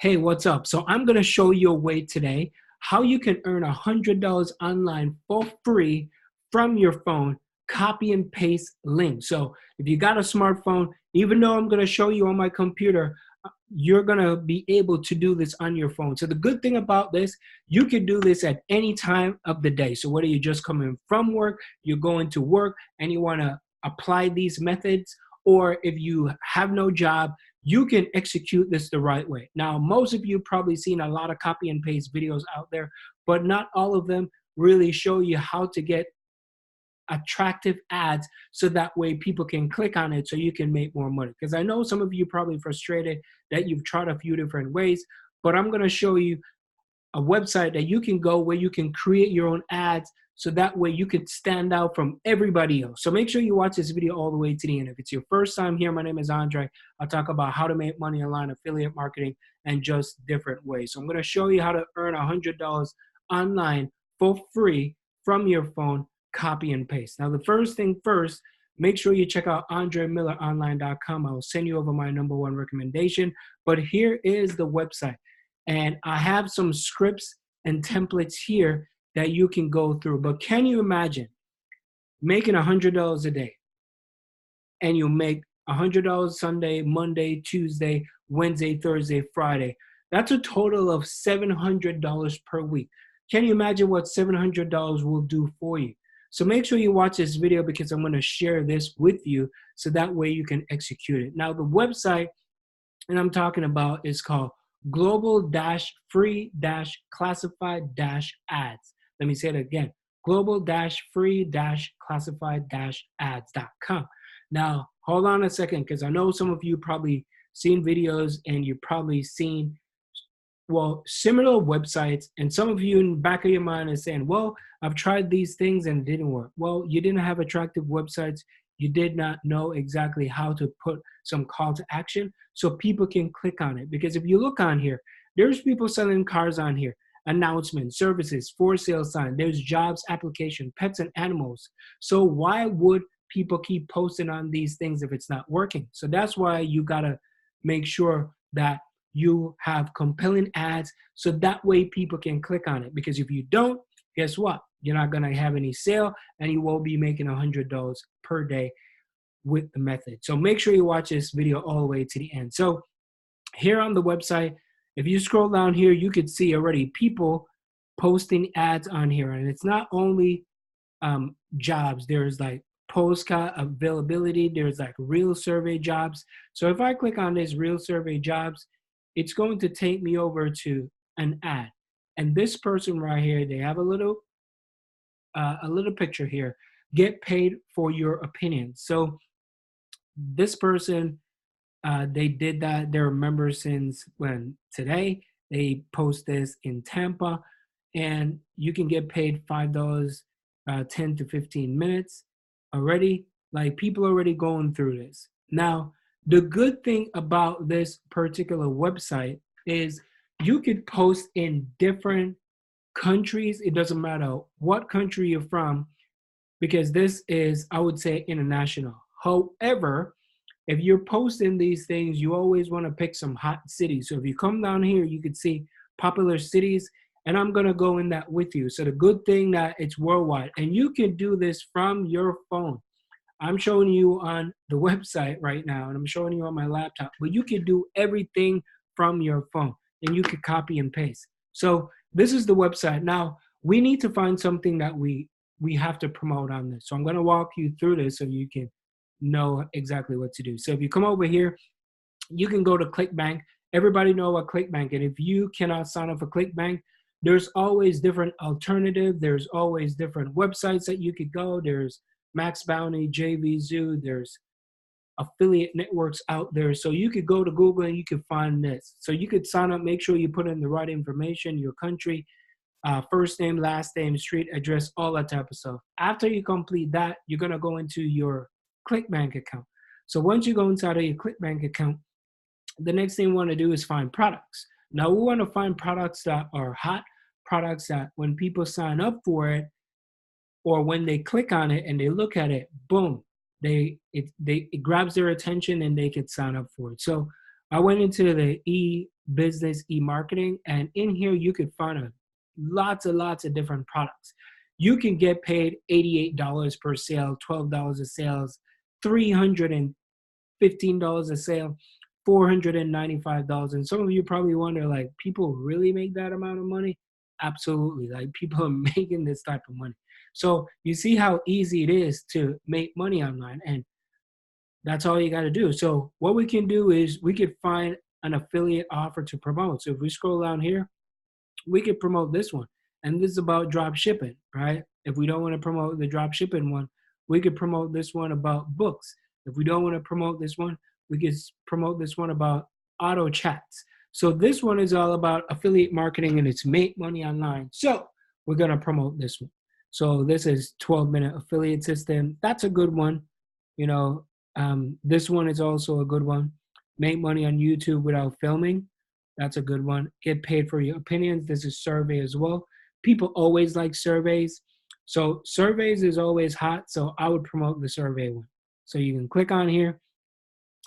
Hey, what's up? So I'm going to show you a way today how you can earn $100 online for free from your phone, copy and paste link. So if you got a smartphone, even though I'm going to show you on my computer, you're going to be able to do this on your phone. So the good thing about this, you can do this at any time of the day. So whether you're just coming from work, you're going to work, and you want to apply these methods, or if you have no job, you can execute this the right way. Now, most of you probably seen a lot of copy and paste videos out there, but not all of them really show you how to get attractive ads so that way people can click on it so you can make more money. Because I know some of you probably frustrated that you've tried a few different ways, but I'm going to show you a website that you can go where you can create your own ads so that way you can stand out from everybody else. So make sure you watch this video all the way to the end. If it's your first time here, my name is Andre. I'll talk about how to make money online, affiliate marketing, and just different ways. So I'm going to show you how to earn $100 online for free from your phone, copy and paste. Now, the first thing first, make sure you check out AndreMillerOnline.com. I will send you over my #1 recommendation. But here is the website. And I have some scripts and templates here that you can go through. But can you imagine making $100 a day, and you make $100 Sunday, Monday, Tuesday, Wednesday, Thursday, Friday? That's a total of $700 per week. Can you imagine what $700 will do for you? So make sure you watch this video because I'm going to share this with you so that way you can execute it. Now, the website and I'm talking about is called global-free-classified-ads. Let me say it again, global-free-classified-ads.com. Now, hold on a second, because I know some of you probably seen videos and you've probably seen, well, similar websites, and some of you in the back of your mind are saying, well, I've tried these things and it didn't work. Well, you didn't have attractive websites. You did not know exactly how to put some call to action so people can click on it. Because if you look on here, there's people selling cars on here, announcements, services, for sale sign, there's jobs, application, pets and animals. So why would people keep posting on these things if it's not working? So that's why you gotta make sure that you have compelling ads so that way people can click on it. Because if you don't, guess what? You're not gonna have any sale and you won't be making $100 per day with the method. So make sure you watch this video all the way to the end. So here on the website, if you scroll down here, you could see already people posting ads on here. And it's not only jobs, there's like postcard availability, there's like real survey jobs. So if I click on this real survey jobs, it's going to take me over to an ad. And this person right here, they have a little picture here, get paid for your opinion. So this person, they did that. They're a member since when? Today. They post this in Tampa, and you can get paid $5, 10 to 15 minutes already. Like, people already going through this. Now, the good thing about this particular website is you could post in different countries. It doesn't matter what country you're from, because this is, I would say, international. However, if you're posting these things, you always want to pick some hot cities. So if you come down here, you can see popular cities, and I'm going to go in that with you. So the good thing that it's worldwide, and you can do this from your phone. I'm showing you on the website right now, and I'm showing you on my laptop, but you can do everything from your phone, and you can copy and paste. So this is the website. Now, we need to find something that we have to promote on this. So I'm going to walk you through this so you can know exactly what to do. So if you come over here, you can go to ClickBank. Everybody know what ClickBank, and if you cannot sign up for ClickBank, there's always different alternative. There's always different websites that you could go. There's Max Bounty, JVZoo, there's affiliate networks out there. So you could go to Google and you could find this. So you could sign up, make sure you put in the right information, your country, first name, last name, street address, all that type of stuff. After you complete that, you're gonna go into your ClickBank account. So once you go inside of your ClickBank account, the next thing we want to do is find products. Now we want to find products that are hot, products that when people sign up for it, or when they click on it and they look at it, boom, it grabs their attention and they can sign up for it. So I went into the e-business, e-marketing, and in here you could find lots and lots of different products. You can get paid $88 per sale, $12 a sales, $315 a sale, $495. And some of you probably wonder, like, people really make that amount of money? Absolutely. Like, people are making this type of money. So you see how easy it is to make money online, and that's all you got to do. So what we can do is we could find an affiliate offer to promote. So if we scroll down here, we could promote this one. And this is about drop shipping, right? If we don't want to promote the drop shipping one, we could promote this one about books. If we don't want to promote this one, we could promote this one about auto chats. So this one is all about affiliate marketing, and it's make money online. So we're going to promote this one. So this is 12-minute affiliate system. That's a good one. You know, this one is also a good one. Make money on YouTube without filming. That's a good one. Get paid for your opinions. This is survey as well. People always like surveys. So surveys is always hot. So I would promote the survey one. So you can click on here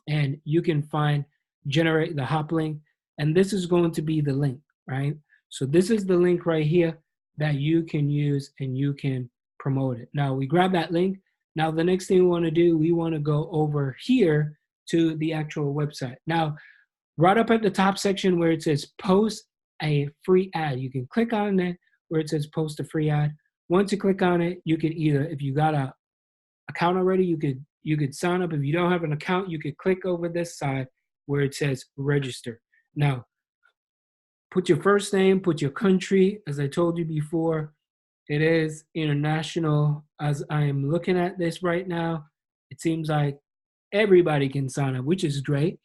and you can find generate the hop link. And this is going to be the link, right? So this is the link right here that you can use and you can promote it. Now we grab that link. Now the next thing we want to do, we want to go over here to the actual website. Now, right up at the top section where it says post a free ad, you can click on it where it says post a free ad. Once you click on it, you could either, if you got a account already, you could sign up. If you don't have an account, you could click over this side where it says register. Now, put your first name, put your country. As I told you before, it is international. As I am looking at this right now, it seems like everybody can sign up, which is great.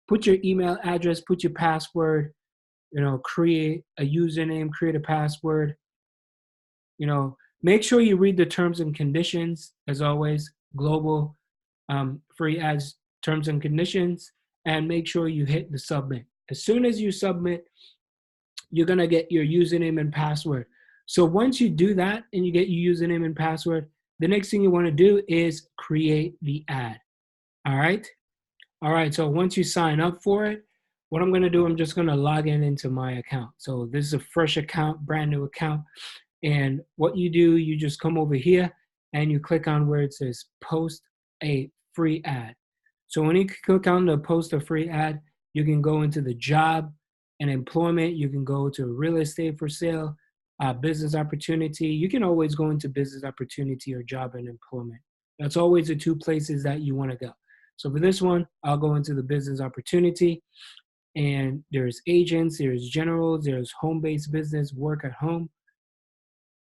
Put your email address, put your password, create a username, create a password. Make sure you read the terms and conditions, as always, global free ads terms and conditions, and make sure you hit the submit. As soon as you submit, you're going to get your username and password. So once you do that and you get your username and password, the next thing you want to do is create the ad. All right. All right, so once you sign up for it, what I'm gonna do, I'm just gonna log in into my account. So this is a fresh account, brand new account. And what you do, you just come over here and you click on where it says post a free ad. So when you click on the post a free ad, you can go into the job and employment. You can go to real estate for sale, business opportunity. You can always go into business opportunity or job and employment. That's always the two places that you wanna go. So for this one, I'll go into the business opportunity, and there's agents, there's generals, there's home-based business, work at home.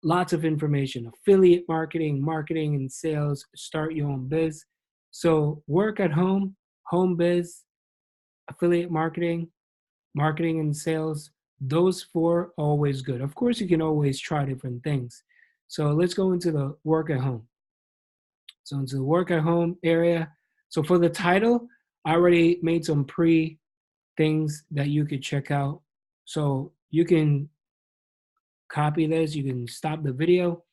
Lots of information, affiliate marketing, marketing and sales, start your own biz. So work at home, home biz, affiliate marketing, marketing and sales, those four are always good. Of course, you can always try different things. So let's go into the work at home. So into the work at home area. So for the title, I already made some things that you could check out. So you can copy this, you can stop the video,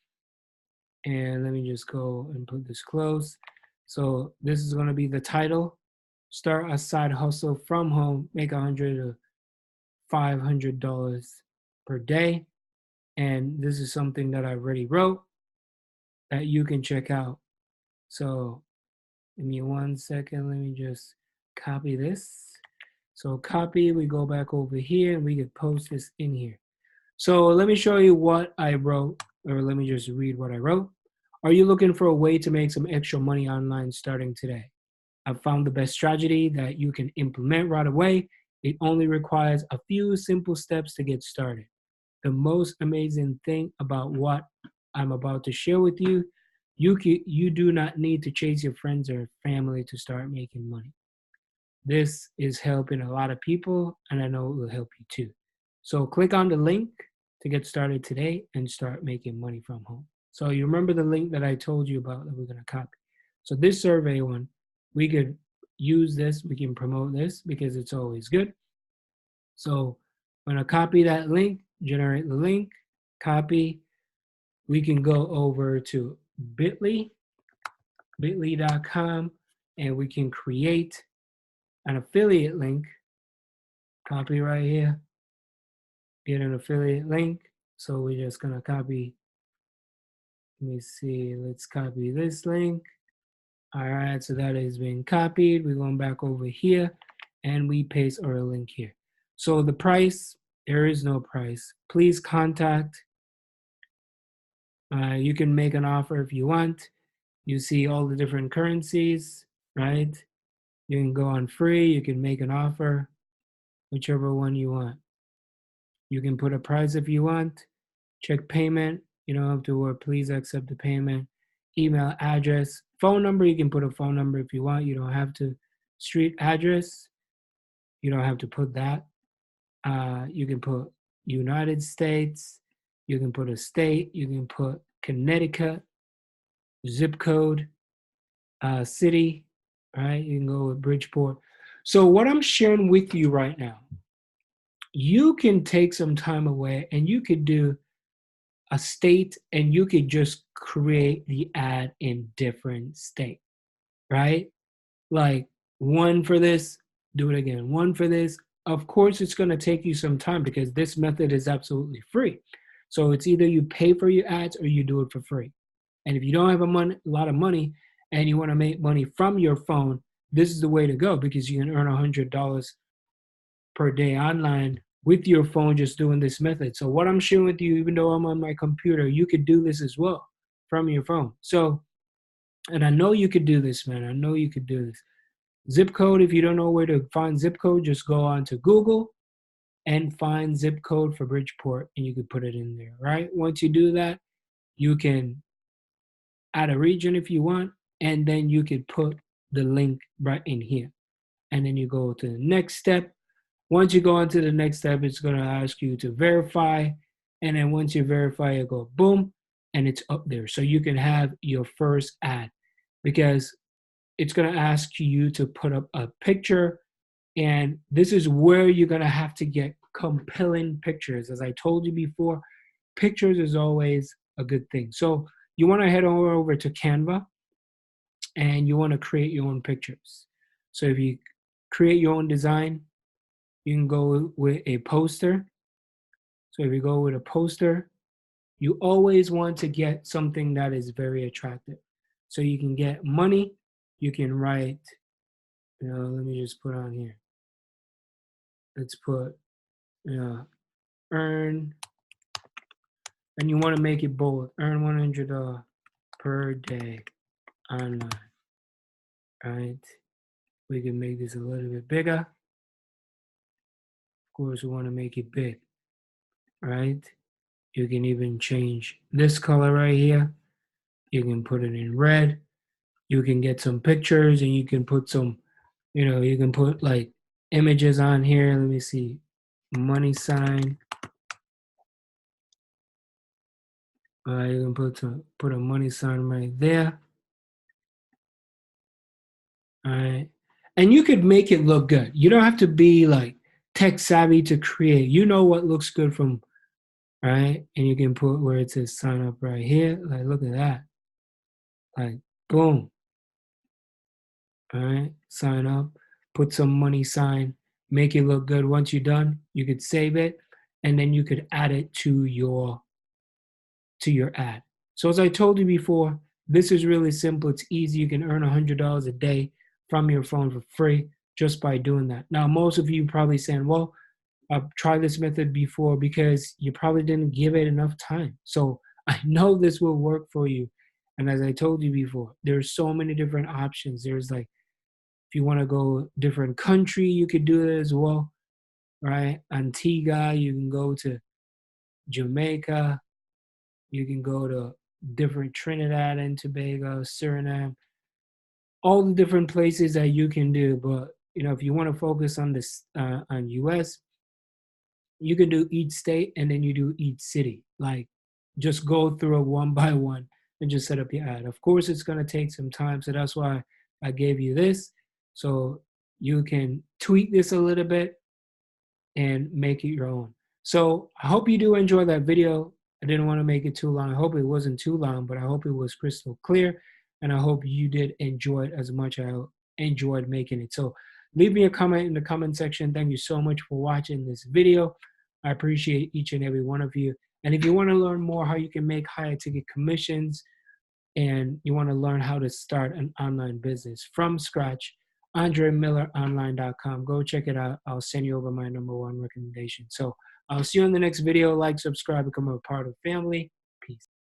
and let me just go and put this close. So this is gonna be the title. Start a side hustle from home, make $100 to $500 per day. And this is something that I already wrote that you can check out. So give me 1 second. Let me just copy this. So copy, we go back over here and we could post this in here. So let me show you what I wrote, or let me just read what I wrote. Are you looking for a way to make some extra money online starting today? I've found the best strategy that you can implement right away. It only requires a few simple steps to get started. The most amazing thing about what I'm about to share with you, you do not need to chase your friends or family to start making money. This is helping a lot of people, and I know it will help you too. So click on the link to get started today and start making money from home. So you remember the link that I told you about that we're going to copy. So this survey one, we could use this, we can promote this because it's always good. So I'm going to copy that link, generate the link, copy. We can go over to bit.ly.com, and we can create an affiliate link. Copy right here. Get an affiliate link. So we're just gonna copy. Let me see. Let's copy this link. All right, so that has been copied. We're going back over here and we paste our link here. So the price, there is no price. Please contact. You can make an offer if you want. You see all the different currencies, right? You can go on free. You can make an offer, whichever one you want. You can put a price if you want. Check payment. You don't have to worry. Please accept the payment. Email address. Phone number. You can put a phone number if you want. You don't have to. Street address. You don't have to put that. You can put United States. You can put a state. You can put Connecticut. Zip code. City. All right. You can go with Bridgeport. So what I'm sharing with you right now, you can take some time away and you could do a state and you could just create the ad in different state, right? Like one for this, do it again. One for this. Of course, it's going to take you some time because this method is absolutely free. So it's either you pay for your ads or you do it for free. And if you don't have a lot of money and you want to make money from your phone, this is the way to go because you can earn $100 per day online with your phone just doing this method. So what I'm sharing with you, even though I'm on my computer, you could do this as well from your phone. So, and I know you could do this, man. I know you could do this. Zip code, if you don't know where to find zip code, just go on to Google and find zip code for Bridgeport and you could put it in there, right? Once you do that, you can add a region if you want, and then you could put the link right in here. And then you go to the next step. Once you go on to the next step, it's going to ask you to verify. And then once you verify, you go boom, and it's up there. So you can have your first ad because it's going to ask you to put up a picture. And this is where you're going to have to get compelling pictures. As I told you before, pictures is always a good thing. So you want to head over to Canva and you want to create your own pictures. So if you create your own design, you can go with a poster. So if you go with a poster, you always want to get something that is very attractive. So you can get money, you can write, let me just put on here. Let's put, earn, and you want to make it bold. Earn $100 per day online, right? We can make this a little bit bigger. Of course, we want to make it big, right? You can even change this color right here. You can put it in red. You can get some pictures and you can put some, you can put like images on here. Let me see. Money sign. You can put a money sign right there. All right. And you could make it look good. You don't have to be like tech savvy to create. You know what looks good from, right? And you can put where it says sign up right here. Like, look at that. Like, boom. All right. Sign up. Put some money sign. Make it look good. Once you're done, you could save it. And then you could add it to your ad. So as I told you before, this is really simple. It's easy. You can earn $100 a day from your phone for free just by doing that. Now, most of you probably saying, well, I've tried this method before because you probably didn't give it enough time. So I know this will work for you. And as I told you before, there's so many different options. There's like, if you want to go different country, you could do it as well, right? Antigua, you can go to Jamaica, you can go to different Trinidad and Tobago, Suriname, all the different places that you can do. But if you want to focus on this on US, you can do each state and then you do each city. Like just go through it one by one and just set up your ad. Of course, it's going to take some time. So that's why I gave you this. So you can tweak this a little bit and make it your own. So I hope you do enjoy that video. I didn't want to make it too long. I hope it wasn't too long, but I hope it was crystal clear. And I hope you did enjoy it as much as I enjoyed making it. So leave me a comment in the comment section. Thank you so much for watching this video. I appreciate each and every one of you. And if you want to learn more how you can make higher ticket commissions and you want to learn how to start an online business from scratch, AndreMillerOnline.com. Go check it out. I'll send you over my #1 recommendation. So I'll see you in the next video. Like, subscribe, become a part of the family. Peace.